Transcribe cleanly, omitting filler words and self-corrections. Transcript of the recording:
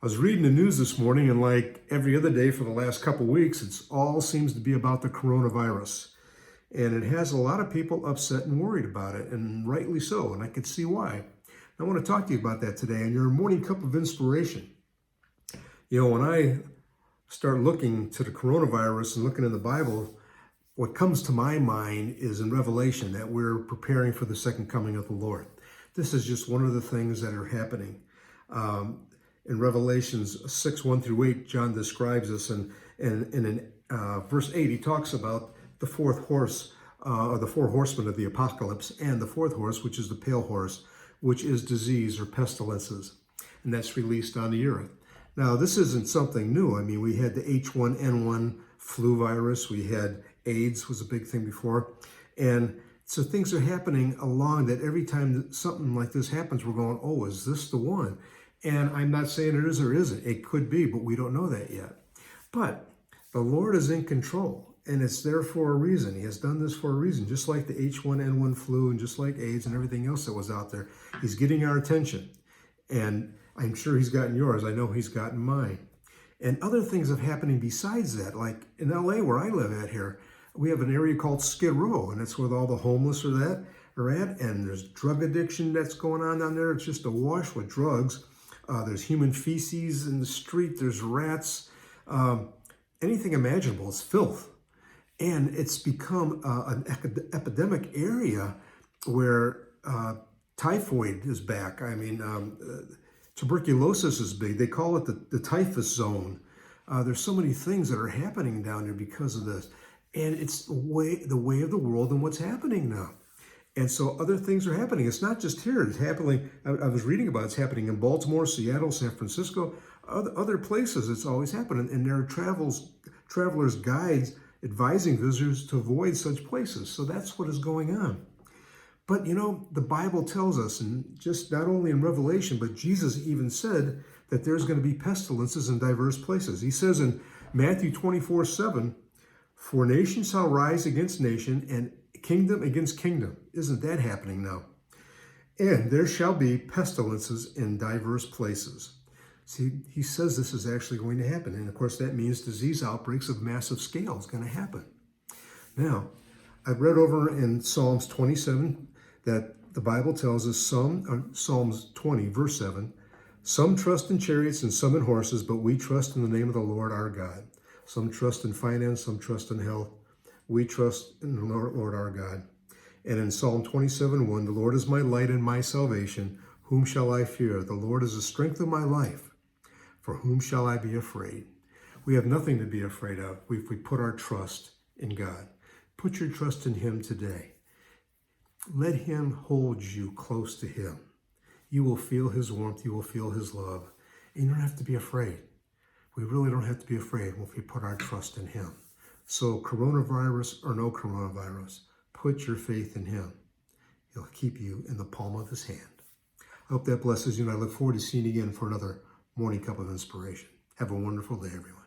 I was reading the news this morning, and like every other day for the last couple weeks, it all seems to be about the coronavirus. And it has a lot of people upset and worried about it, and rightly so, and I could see why. I want to talk to you about that today and your morning cup of inspiration. When I start looking to the coronavirus and looking in the Bible, what comes to my mind is in Revelation that we're preparing for the second coming of the Lord. This is just one of the things that are happening. In Revelations 6, 1 through 8, John describes this, and in verse 8, he talks about the fourth horse, or the four horsemen of the apocalypse, and the fourth horse, which is the pale horse, which is disease or pestilences, and that's released on the earth. Now, this isn't something new. I mean, we had the H1N1 flu virus, we had AIDS was a big thing before, and so things are happening along that every time that something like this happens, we're going, oh, is this the one? And I'm not saying it is or isn't. It could be, but we don't know that yet. But the Lord is in control, and it's there for a reason. He has done this for a reason, just like the H1N1 flu and just like AIDS and everything else that was out there. He's getting our attention, and I'm sure he's gotten yours. I know he's gotten mine. And other things have happening besides that, like in LA where I live at here, we have an area called Skid Row, and it's where all the homeless are at, and there's drug addiction that's going on down there. It's just awash with drugs. There's human feces in the street. There's rats. Anything imaginable. It's filth. And it's become an epidemic area where typhoid is back. I mean, tuberculosis is big. They call it the typhus zone. There's so many things that are happening down there because of this. And it's the way of the world and what's happening now. And so other things are happening. It's not just here. It's happening. I was reading about it's happening in Baltimore, Seattle, San Francisco, other places. It's always happening. And there are travelers' guides advising visitors to avoid such places. So that's what is going on. But the Bible tells us, and just not only in Revelation, but Jesus even said that there's going to be pestilences in diverse places. He says in Matthew 24:7, "For nation shall rise against nation, and kingdom against kingdom." Isn't that happening now? "And there shall be pestilences in diverse places." See, he says this is actually going to happen. And of course, that means disease outbreaks of massive scale is going to happen. Now, I've read over in Psalms 27 that the Bible tells us Psalms 20, verse 7, "Some trust in chariots and some in horses, but we trust in the name of the Lord our God." Some trust in finance, some trust in health. We trust in the Lord our God. And in Psalm 27:1, "The Lord is my light and my salvation. Whom shall I fear? The Lord is the strength of my life. For whom shall I be afraid?" We have nothing to be afraid of if we put our trust in God. Put your trust in him today. Let him hold you close to him. You will feel his warmth. You will feel his love. And you don't have to be afraid. We really don't have to be afraid if we put our trust in him. So coronavirus or no coronavirus, put your faith in him. He'll keep you in the palm of his hand. I hope that blesses you, and I look forward to seeing you again for another morning cup of inspiration. Have a wonderful day, everyone.